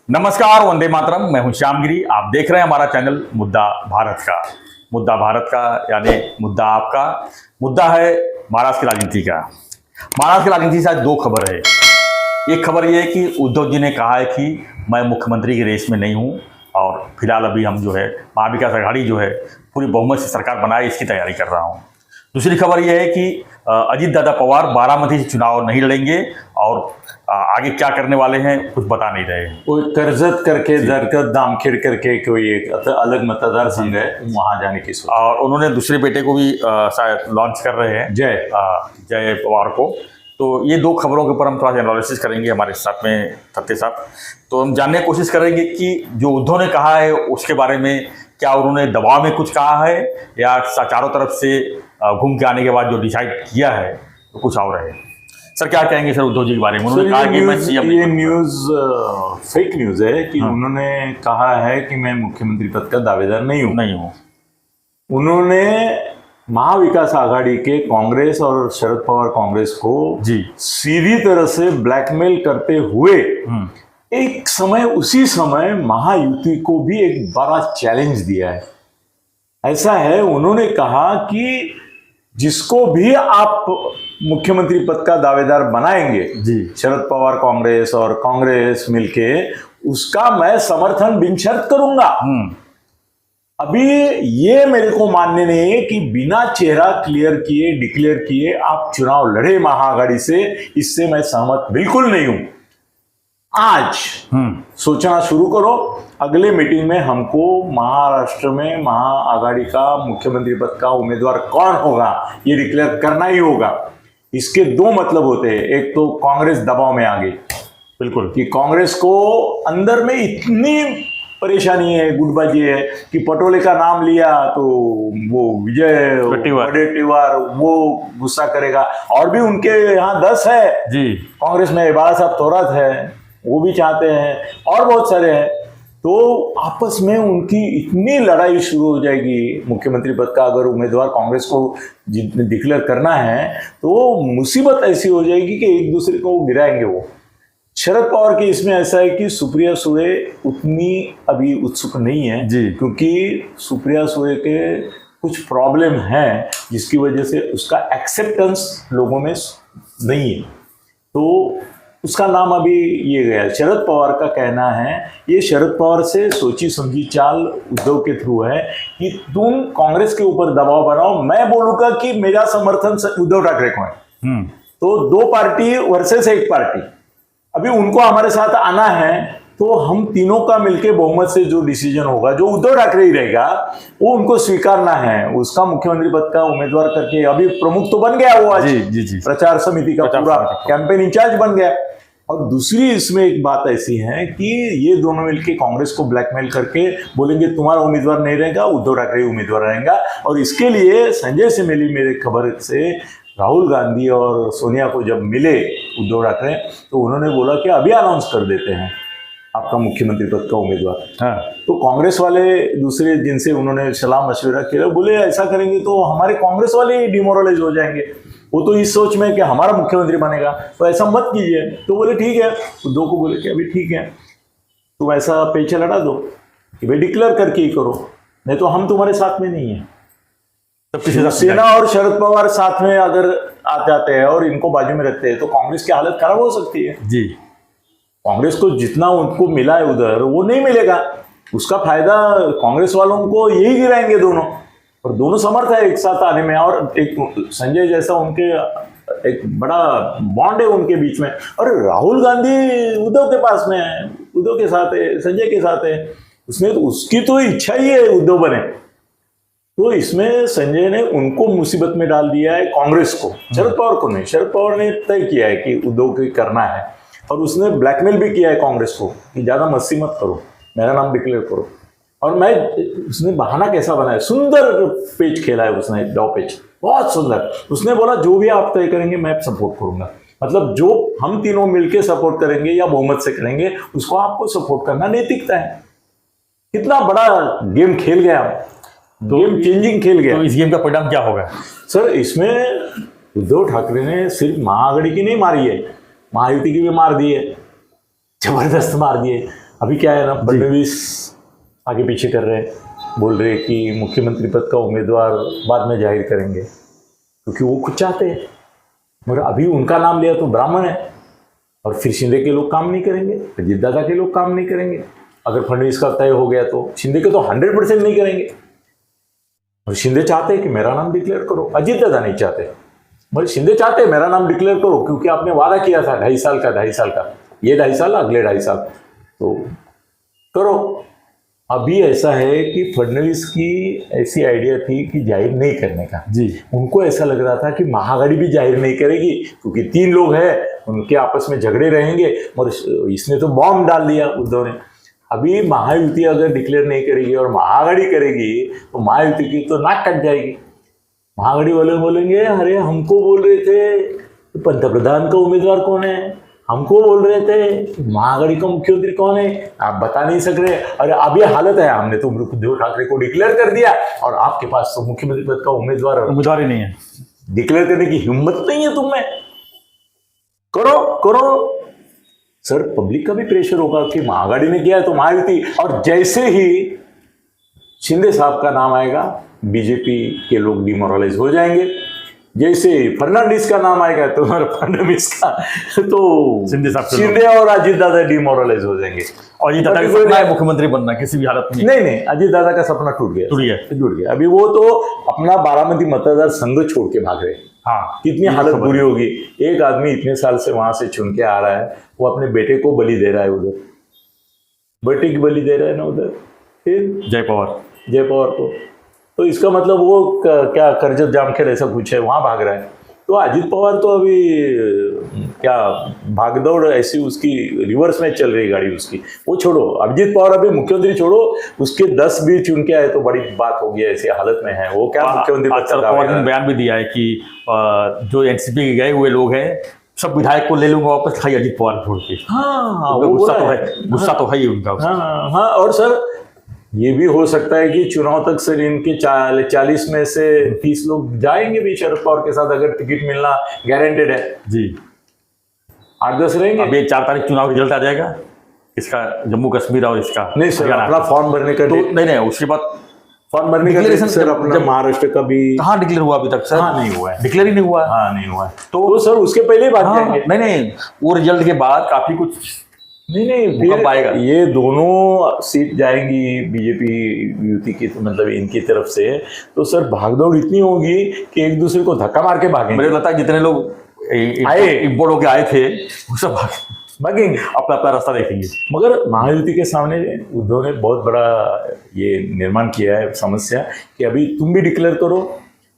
नमस्कार, वंदे मातरम। मैं हूं श्यामगिरी। आप देख रहे हैं हमारा चैनल मुद्दा भारत का। मुद्दा भारत का यानी मुद्दा आपका। मुद्दा है महाराष्ट्र की राजनीति का। महाराष्ट्र की राजनीति से आज दो खबर है। एक खबर ये है कि उद्धव जी ने कहा है कि मैं मुख्यमंत्री की रेस में नहीं हूं और फिलहाल अभी हम जो है महाविकास आघाड़ी जो है पूरी बहुमत से सरकार बनाए इसकी तैयारी कर रहा हूं। दूसरी खबर यह है कि अजीत दादा पवार बारामती से चुनाव नहीं लड़ेंगे और आगे क्या करने वाले हैं कुछ बता नहीं रहे। कोई कर्जत करके दरकत दामखेड़ करके कोई एक अलग मतदार संघ है, वहां जाने की सोच। और उन्होंने दूसरे बेटे को भी शायद लॉन्च कर रहे हैं, जय पवार को। तो ये दो खबरों के ऊपर हम थोड़ा सा एनालिसिस करेंगे हमारे साथ में सत्य साहब। तो हम जानने की कोशिश करेंगे कि जो उद्धव ने कहा है उसके बारे में क्या उन्होंने दबाव में कुछ कहा है या चारों तरफ से घूम के आने के बाद जो डिसाइड किया है तो कुछ और है। सर क्या कहेंगे सर उद्धव जी के बारे में? उन्होंने कहा कि मैं सीएम। ये न्यूज़ फेक न्यूज़ है कि उन्होंने कहा है कि मैं मुख्यमंत्री पद का दावेदार नहीं हूँ। उन्होंने महाविकास आघाड़ी के कांग्रेस और शरद पवार कांग्रेस को सीधी तरह से ब्लैकमेल करते हुए एक समय उसी समय महायुति को भी एक बड़ा चैलेंज दिया है। ऐसा है, उन्होंने कहा कि जिसको भी आप मुख्यमंत्री पद का दावेदार बनाएंगे शरद पवार कांग्रेस और कांग्रेस मिलके, उसका मैं समर्थन बिनशर्त करूंगा। अभी ये मेरे को मानने नहीं है कि बिना चेहरा क्लियर किए डिक्लेयर किए आप चुनाव लड़े महाआघाड़ी से, इससे मैं सहमत बिल्कुल नहीं हूं। आज सोचना शुरू करो, अगले मीटिंग में हमको महाराष्ट्र में महाआघाड़ी का मुख्यमंत्री पद का उम्मीदवार कौन होगा ये डिक्लेयर करना ही होगा। इसके दो मतलब होते हैं, एक तो कांग्रेस दबाव में आ गई बिल्कुल कि कांग्रेस को अंदर में इतनी परेशानी है, गुटबाजी है कि पटोले का नाम लिया तो वो विजय वडेट्टीवार वो गुस्सा करेगा। और भी उनके यहाँ 10 है कांग्रेस में, बाला साहब थोरात है वो भी चाहते हैं और बहुत सारे हैं। तो आपस में उनकी इतनी लड़ाई शुरू हो जाएगी। मुख्यमंत्री पद का अगर उम्मीदवार कांग्रेस को डिक्लेयर करना है तो मुसीबत ऐसी हो जाएगी कि एक दूसरे को गिराएंगे वो। शरद पवार के इसमें ऐसा है कि सुप्रिया सुळे उतनी अभी उत्सुक नहीं है क्योंकि सुप्रिया सुळे के कुछ प्रॉब्लम है जिसकी वजह से उसका एक्सेप्टेंस लोगों में नहीं है। तो उसका नाम अभी ये गया। शरद पवार का कहना है, ये शरद पवार से सोची समझी चाल उद्धव के थ्रू है कि तुम कांग्रेस के ऊपर दबाव बनाओ, मैं बोलूंगा कि मेरा समर्थन उद्धव ठाकरे को है। तो दो पार्टी वर्सेस एक पार्टी, अभी उनको हमारे साथ आना है तो हम तीनों का मिलके बहुमत से जो डिसीजन होगा, जो उद्धव ठाकरे ही रहेगा, वो उनको स्वीकारना है। उसका मुख्यमंत्री पद का उम्मीदवार करके अभी प्रमुख तो बन गया वो आज प्रचार समिति का पूरा कैंपेन इंचार्ज बन गया। और दूसरी इसमें एक बात ऐसी है कि ये दोनों मिलके कांग्रेस को ब्लैकमेल करके बोलेंगे तुम्हारा उम्मीदवार नहीं रहेगा, उद्धव ठाकरे उम्मीदवार रहेगा। और इसके लिए संजय से मिली मेरे खबर से राहुल गांधी और सोनिया को जब मिले उद्धव ठाकरे तो उन्होंने बोला कि अभी अनाउंस कर देते हैं आपका मुख्यमंत्री पद का उम्मीदवार। तो कांग्रेस वाले दूसरे जिनसे उन्होंने सलाह मशविरा किया बोले ऐसा करेंगे तो हमारे कांग्रेस वाले डिमोरलाइज हो जाएंगे, वो तो इस सोच में कि हमारा मुख्यमंत्री बनेगा, तो ऐसा मत कीजिए। तो बोले ठीक है, उद्धव को बोले कि अभी ठीक है तुम ऐसा पेच लड़ा दो कि भाई डिक्लेयर करके ही करो, नहीं तो हम तुम्हारे साथ में नहीं है। सेना और शरद पवार साथ में अगर आ जाते हैं और इनको बाजू में रखते हैं तो कांग्रेस की हालत खराब हो सकती है। कांग्रेस को जितना उनको मिला है उधर वो नहीं मिलेगा, उसका फायदा कांग्रेस वालों को यही गिराएंगे दोनों, और दोनों समर्थ है एक साथ आने में। और एक संजय जैसा उनके एक बड़ा बॉन्ड है उनके बीच में। और राहुल गांधी उद्धव के पास में है, उद्धव के साथ है, संजय के साथ है, उसमें तो उसकी तो इच्छा ही है उद्धव बने। तो इसमें संजय ने उनको मुसीबत में डाल दिया है कांग्रेस को, शरद पवार को नहीं। शरद पवार ने तय किया है कि उद्धव को करना है और उसने ब्लैकमेल भी किया है कांग्रेस को कि ज्यादा मस्ती मत करो, मेरा नाम डिक्लेयर करो। और उसने बहाना कैसा बनाया, सुंदर पेज खेला है उसने, डॉ पेज बहुत सुंदर। उसने बोला जो भी आप तय करेंगे मैं सपोर्ट करूंगा, मतलब जो हम तीनों मिलके सपोर्ट करेंगे या बहुमत से करेंगे उसको आपको सपोर्ट करना नैतिकता है। कितना बड़ा गेम खेल गया, गेम चेंजिंग खेल गया। तो इस गेम का परिणाम क्या होगा सर? इसमें उद्धव ठाकरे ने सिर्फ महाआघाड़ी की नहीं मारी है, महायुति की भी मार दी है, जबरदस्त मार दिए। अभी क्या है ना, फडणवीस आगे पीछे कर रहे हैं, बोल रहे हैं कि मुख्यमंत्री पद का उम्मीदवार बाद में जाहिर करेंगे क्योंकि वो खुद चाहते हैं, मगर अभी उनका नाम लिया तो ब्राह्मण है और फिर शिंदे के लोग काम नहीं करेंगे, अजीत दादा के लोग काम नहीं करेंगे। अगर फडणवीस का तय हो गया तो शिंदे के तो 100% नहीं करेंगे। और शिंदे चाहते हैं कि मेरा नाम डिक्लेयर करो, अजीत दादा नहीं चाहते, मगर शिंदे चाहते हैं मेरा नाम डिक्लेयर करो क्योंकि आपने वादा किया था 2.5 साल का, 2.5 साल का, ये 2.5 साल, अगले 2.5 साल तो करो। अभी ऐसा है कि फडणवीस की ऐसी आइडिया थी कि जाहिर नहीं करने का जी, उनको ऐसा लग रहा था कि महाआघाड़ी भी जाहिर नहीं करेगी क्योंकि 3 लोग हैं, उनके आपस में झगड़े रहेंगे, और इसने तो बॉम्ब डाल दिया उद्धव ने। अभी महायुति अगर डिक्लेयर नहीं करेगी और महाआघाड़ी करेगी तो महायुति की तो नाक कट जाएगी। महाआघाड़ी वाले बोलेंगे अरे हमको बोल रहे थे पंतप्रधान का उम्मीदवार कौन है, हमको बोल रहे थे महाआघाड़ी का मुख्यमंत्री कौन है, आप बता नहीं सक रहे। अरे अब ये हालत है, हमने तो उद्धव ठाकरे को डिक्लेयर कर दिया और आपके पास तो मुख्यमंत्री पद का उम्मीदवार ही नहीं है, डिक्लेयर करने की हिम्मत नहीं है तुम में। करो करो सर, पब्लिक का भी प्रेशर होगा कि महाआघाड़ी ने किया है तो महायुति, और जैसे ही शिंदे साहब का नाम आएगा बीजेपी के लोग डिमोरलाइज हो जाएंगे, जैसे फर्नांडिस का नाम आएगा तो फडणवीस का तो शिंदे और अजीत दादा डिमोरलाइज हो जाएंगे। और अजीत दादा का सपना है मुख्यमंत्री बनना किसी भी हालत में। नहीं, अजीत दादा का सपना टूट गया। अभी वो तो अपना बारामती मतदार संघ छोड़ के भाग रहे। हाँ, कितनी हालत बुरी होगी। एक आदमी इतने साल से वहां से चुन के आ रहा है, वो अपने बेटे को बलि दे रहा है उधर, बेटे की बलि दे रहा है ना उधर, फिर जय पवार को, तो इसका मतलब वो क्या करजत जामखेड़ ऐसा कुछ है, वहां भाग रहा है। तो अजीत पवार तो अभी क्या भागदौड़ ऐसी उसकी रिवर्स में चल रही गाड़ी उसकी, वो छोड़ो, अभिजीत पवार अभी मुख्यमंत्री छोड़ो, उसके 10 भी चुन के आए तो बड़ी बात होगी, ऐसी हालत में है वो, क्या मुख्यमंत्री पवार ने बयान भी दिया है कि जो एनसीपी के गए हुए लोग हैं सब विधायक को ले लूंगा वापस, खाई अजीत पवार छोड़ के। हाँ, गुस्सा तो है ही उनका। हाँ, और सर ये भी हो सकता है कि चुनाव तक सर इनके 40 में से 30 लोग जाएंगे भी शरद पवार के साथ, अगर टिकट मिलना गारंटेड है जी। 8-10 रहेंगे। अभी 4 तारीख चुनाव रिजल्ट आ जाएगा इसका, जम्मू कश्मीर और इसका। नहीं सर, अपना फॉर्म भरने का तो नहीं, उसके बाद फॉर्म भरने का सर अपना महाराष्ट्र का भी कहाँ डिक्लेयर हुआ अभी तक सर? हाँ, नहीं हुआ है, डिक्लेयर ही नहीं हुआ। हाँ, नहीं हुआ है। तो सर उसके पहले ही बात जाएंगे। नहीं, वो रिजल्ट के बाद काफी कुछ नहीं पाएगा। ये दोनों सीट जाएंगी बीजेपी युति की, तो मतलब इनकी तरफ से, तो सर भागदौड़ इतनी होगी कि एक दूसरे को धक्का मार के भागेंगे। मुझे लगता है जितने लोग इम्पोर्ट होके आए थे वो सब भागेंगे, अपना रास्ता देखेंगे। मगर महायुति के सामने उद्धव ने बहुत बड़ा ये निर्माण किया है समस्या कि अभी तुम भी डिक्लेयर करो,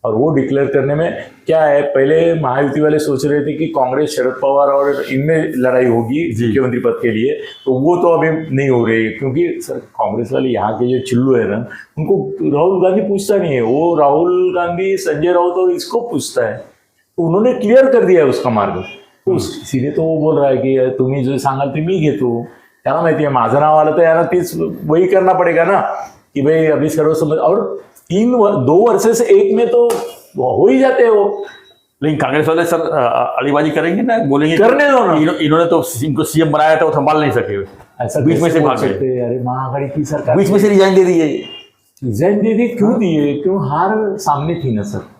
और वो डिक्लेयर करने में क्या है, पहले महायुति वाले सोच रहे थे कि कांग्रेस शरद पवार और इनमें लड़ाई होगी मुख्यमंत्री पद के लिए, तो वो तो अभी नहीं हो रही, क्योंकि सर कांग्रेस वाले यहाँ के जो चिल्लू है ना, उनको राहुल गांधी पूछता नहीं है, वो राहुल गांधी, संजय राउत और इसको पूछता है, तो उन्होंने क्लियर कर दिया है उसका मार्ग। तो सीधे तो वो बोल रहा है कि तुम्ही जो सांगाल ते मी घेतो, त्याला माहिती आहे माझं नाव आलं तर याला तीच वही करना पड़ेगा ना, कि भाई अभी सर्वसम्मत, और 2 वर्ष से एक में तो हो ही जाते हैं वो। लेकिन कांग्रेस वाले सर अलीबाजी करेंगे ना, बोलेंगे करने दो ना, इन्होंने तो इनको सीएम बनाया था, वो संभाल नहीं सके, ऐसा बीच में से भाग गए। अरे महाआघाड़ी की सरकार बीच में से रिजाइन दे दिए। रिजाइन दे दी, क्यों दिए? क्यों? हार सामने थी ना सर,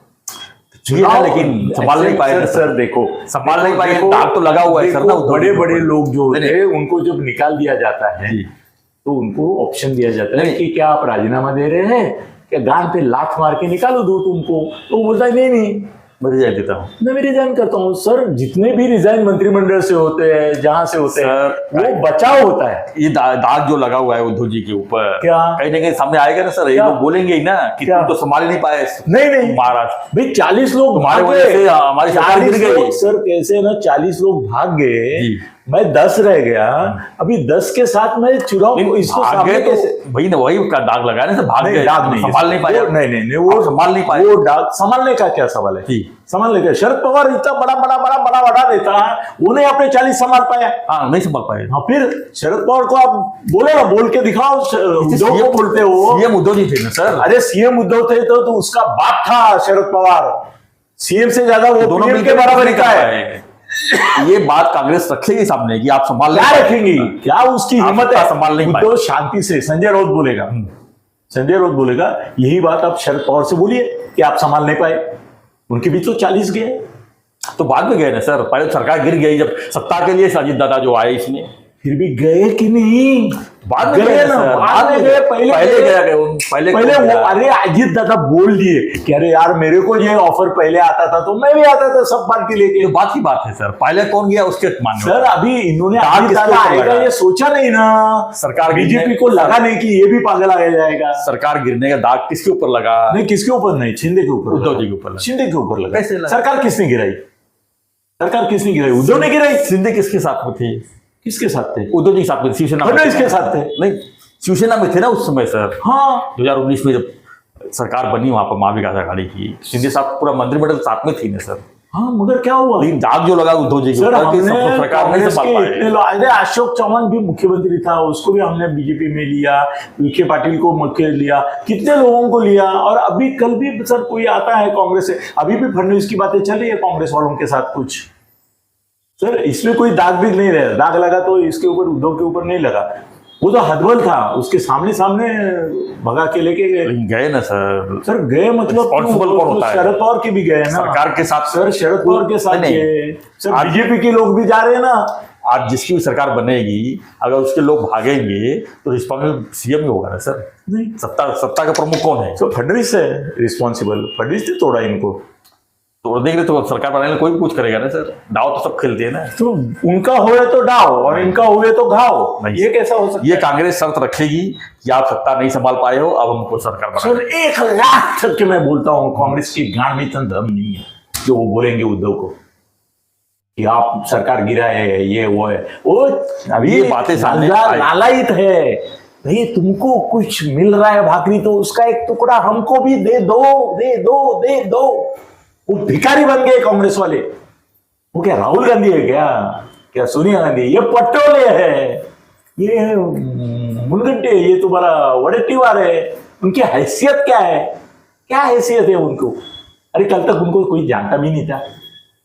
लेकिन संभाल नहीं पाए सर। देखो, संभाल नहीं पाए, दाग तो लगा हुआ है सर ना। बड़े लोग जो होते हैं उनको जब निकाल दिया जाता है तो उनको ऑप्शन दिया जाता है कि क्या आप राजीनामा दे रहे हैं, क्या गांड पे लात मार के निकालो दो तुमको, तो बोलता है नहीं मैं रिजाइन देता हूँ, मैं रिजाइन करता हूँ। सर जितने भी रिजाइन मंत्रिमंडल से होते हैं, जहां से होते हैं, वो बचाव होता है। ये दाग जो लगा हुआ है उद्धव जी के ऊपर, क्या कहीं ना कहीं सामने आएगा ना सर, ये लोग बोलेंगे ही ना कि तुम तो संभाल नहीं पाए। नहीं महाराष्ट्र भाई 40 लोग हमारे वजह से हमारी सरकार गिर गई सर। कैसे ना 40 लोग भाग गए, मैं 10 रह गया, अभी 10 के साथ मैं चुनाव इसको सामने कैसे, वही ना, वही का दाग लगा है ना, भाग गए, दाग नहीं, संभाल नहीं पाया। नहीं वो संभाल नहीं पाए। वो दाग संभालने का क्या सवाल है? संभालने का, शरद पवार इतना बड़ा नेता, उन्हें अपने 40 संभाल पाया? हाँ, नहीं संभाल पाए। हाँ, फिर शरद पवार को आप बोले ना, बोल के दिखाओ, उद्धव को बोलते हो। सीएम उद्धव जी थे ना सर। अरे सीएम उद्धव थे तो उसका बाप था शरद पवार, सीएम से ज्यादा वो दोनों मिलकर बराबरी का है। ये बात कांग्रेस रखेगी सामने कि आप संभाल क्या रखेंगी, क्या उसकी आप हिम्मत सत्ता है? संभाल नहीं पाए। उद्धव शांति से, संजय राउत बोलेगा, संजय राउत बोलेगा यही बात आप शरद पवार से बोलिए कि आप संभाल नहीं पाए। उनके बीच तो 40 गए, तो बाद में गए ना सर, पहले सरकार गिर गई जब सत्ता के लिए अजीत दादा जो आए इसमें, फिर भी गए कि नहीं? बाद में गए ना, सर, बाद में गए, पहले पहले वो, अरे अजीत दादा बोल दिए कि अरे यार मेरे को ये ऑफर पहले आता था तो मैं भी आता था सब पार्टी लेके। ये बात की बात है सर, पहले कौन गया उसके मानने सर अभी इन्होंने दाग अजीत किसके दादा ऊपर आएगा लगा? ये सोचा नहीं ना। सरकार बीजेपी को लगा नहीं कि ये भी पागल आ जाएगा। सरकार गिरने का दाग किसके ऊपर लगा? नहीं, किसके ऊपर नहीं, शिंदे के ऊपर, उद्धव जी के ऊपर लगा। शिंदे के ऊपर लगा। कैसे लगा? सरकार किसने गिराई? सरकार किसने गिराई? उद्धव ने गिराई। शिंदे किसके साथ में थे? किसके साथ थे? उद्धव जी के साथ में, शिवसेना में फडणवीस थे। के साथ थे। नहीं, शिवसेना में थे ना उस समय सर, हाँ 2019 में जब सरकार बनी वहां पर महाविकास आघाड़ी की, शिंदे साहब पूरा मंत्रिमंडल साथ में थी ना सर। हाँ, मगर क्या हुआ? लेकिन दाग जो लगा उद्धव जी के सर ऊपर कि हमने सब सरकार नहीं कांग्रेस संभाल के पाए। इतने लोग, अरे अशोक चौहान भी मुख्यमंत्री था, उसको भी हमने बीजेपी में लिया, विखे पाटिल को मुख्य लिया, कितने लोगों को लिया। और अभी कल भी सर कोई आता है कांग्रेस से, अभी भी फडणवीस की बातें चल रही है कांग्रेस वालों के साथ कुछ। सर इसमें कोई दाग भी नहीं रहा, दाग लगा तो इसके ऊपर, उद्धव के ऊपर नहीं लगा। वो तो हदबल था, उसके सामने सामने भगा के लेके गए। लेकिन गए ना सर, सर गए मतलब Responsible कौन होता है? शरद पवार के भी गए ना सरकार के साथ। सर, शरद पवार के साथ नहीं, गए। सर आज- बीजेपी के लोग भी जा रहे हैं ना। आज जिसकी भी सरकार बनेगी अगर उसके लोग भागेंगे तो रिस्पॉन्सिबल सीएम ही होगा ना सर। नहीं, सत्ता का प्रमुख कौन है? तो फडणवीस है रिस्पॉन्सिबल, फडणवीस ने तोड़ा इनको। तोड़ने के लिए तो सरकार बनाने के लिए कोई भी कुछ करेगा ना सर, दाव तो सब खेलते हैं ना। तो उनका हुए तो डाव और इनका हुए तो घाव, नहीं। ये कैसा हो सकता ये है? कांग्रेस शर्त रखेगी कि आप सत्ता नहीं संभाल पाए हो, अब हमको सरकार बना। सर 1 लाख तक के मैं बोलता हूँ कांग्रेस की गांड में इतना दम नहीं है जो वो बोलेंगे उद्धव को कि आप सरकार गिरा है, ये वो है। वो अभी ये बातें सामने आई। लालायित है भाई, तुमको कुछ मिल रहा है भाकरी तो उसका एक टुकड़ा हमको भी दे दो, दे दो, दे दो। वो भिखारी बन गए कांग्रेस वाले। वो क्या राहुल गांधी है क्या सोनिया गांधी? ये पटोले है, ये मुनगंटी, ये तुम्हारा वडेट्टीवार है। उनकी हैसियत क्या है? क्या हैसियत है उनको? अरे कल तक उनको कोई जानता भी नहीं था।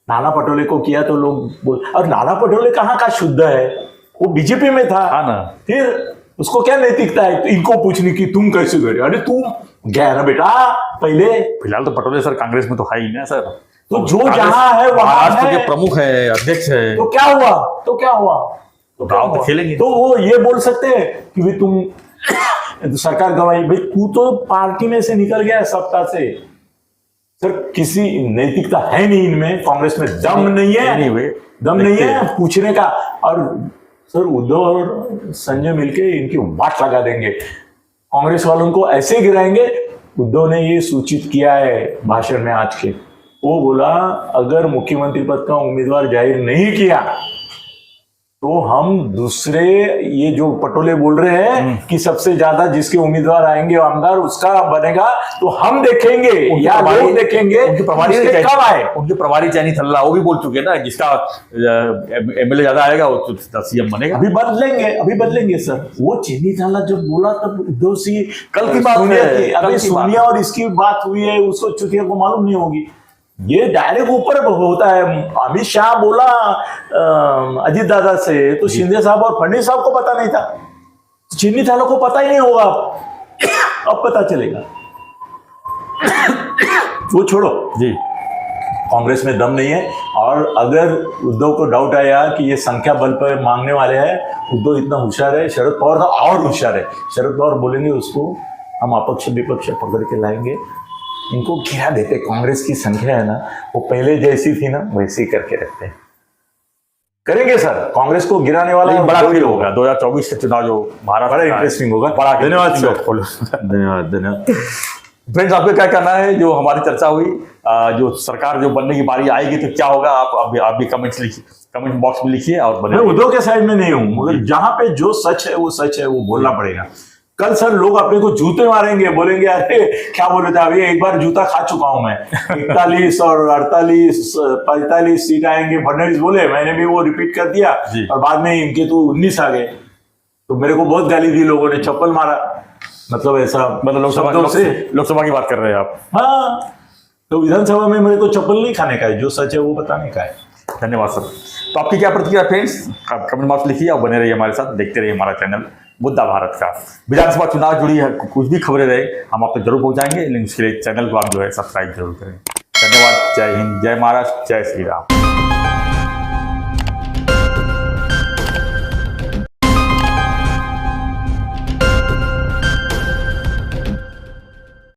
नाना पटोले को किया तो लोग बोल, और नाना पटोले कहाँ का शुद्ध है? वो बीजेपी में था। हाँ ना। फिर उसको क्या नैतिकता है इनको पूछने की तुम कैसे गए? अरे तू गया ना बेटा पहले। फिलहाल तो पटोले सर कांग्रेस में तो है ही ना सर। तो जो कांग्रेस जहां है वहां महाराष्ट्र है। के प्रमुख है, अध्यक्ष है, तो क्या हुआ? तो क्या हुआ? तो दाव तो खेलेंगे। तो वो ये बोल सकते हैं कि भाई तुम तो सरकार गवाई, भाई तू तो पार्टी में से निकल गया सत्ता से। सर किसी नैतिकता है नहीं इनमें, कांग्रेस में दम नहीं है, दम नहीं है पूछने का। और सर उद्धव और संजय मिलके इनकी वाट लगा देंगे, कांग्रेस वालों को ऐसे गिराएंगे। उद्धव ने ये सूचित किया है भाषण में आज के, वो बोला अगर मुख्यमंत्री पद का उम्मीदवार जाहिर नहीं किया तो हम दूसरे, ये जो पटोले बोल रहे हैं कि सबसे ज्यादा जिसके उम्मीदवार आएंगे आमदार उसका बनेगा, तो हम देखेंगे या लोग देखेंगे उनके प्रभारी किसके कब आए। उनके प्रभारी चयनित हल्ला वो भी बोल चुके ना, जिसका एमएलए ज्यादा आएगा वो सीएम बनेगा। अभी बदलेंगे सर। वो चीनी थाला जब बोला तब उद्धव सिंह कल की बात है, अभी सोनिया और इसकी बात हुई है, उसको चुतिया को मालूम नहीं होगी। ये डायरेक्ट ऊपर होता है। अमित शाह बोला अजीत दादा से, तो शिंदे साहब और फडणवीस साहब को पता नहीं था, चीनी थालों को पता ही नहीं होगा। अब पता चलेगा। वो छोड़ो जी, कांग्रेस में दम नहीं है। और अगर उद्धव को डाउट आया कि ये संख्या बल पर मांगने वाले हैं, उद्धव इतना होशियार है, शरद पवार का और होशियार है। शरद पवार बोलेंगे उसको हम अपक्ष विपक्ष पकड़ के लाएंगे, इनको गिरा देते। कांग्रेस की संख्या है ना वो पहले जैसी थी ना वैसी करके रखते हैं। करेंगे सर, कांग्रेस को गिराने वाला बड़ा खेल होगा 2024 का चुनाव जो महाराष्ट्र बड़ा का है। इंटरेस्टिंग होगा। बड़ा धन्यवाद सर। धन्यवाद। फ्रेंड्स, आपको क्या करना है? जो हमारी चर्चा हुई, जो सरकार जो बनने की बारी आएगी तो क्या होगा, आप भी कमेंट्स लिखिए, कमेंट बॉक्स में लिखिए। और मैं उद्धव के साइड में नहीं हूं, मगर जहां पे जो सच है वो सच है, वो बोलना पड़ेगा। कल सर लोग अपने को जूते मारेंगे, बोलेंगे अरे क्या बोले थे, अभी एक बार जूता खा चुका हूं मैं। 41 और 48 45 सीट आएंगे फडणवीस बोले, मैंने भी वो रिपीट कर दिया और बाद में इनके तो 19 आ गए। तो मेरे को बहुत गाली दी लोगों ने, चप्पल मारा, मतलब ऐसा, मतलब लोकसभा की बात कर रहे हैं आप? हाँ, तो विधानसभा में मेरे को चप्पल नहीं खाने का है, जो सच है वो बताने का है। धन्यवाद सर। तो आपकी क्या प्रतिक्रिया फ्रेंड्स, आप कमेंट बॉक्स लिखिए और बने रहिए हमारे साथ, देखते रहिए हमारा चैनल मुद्दा भारत का। विधानसभा चुनाव जुड़ी है कुछ भी खबरें रहे हम आप तक जरूर पहुंचाएंगे, लेकिन उसके लिए चैनल को आप जो है सब्सक्राइब जरूर करें। धन्यवाद। जय हिंद, जय महाराष्ट्र, जय श्री राम।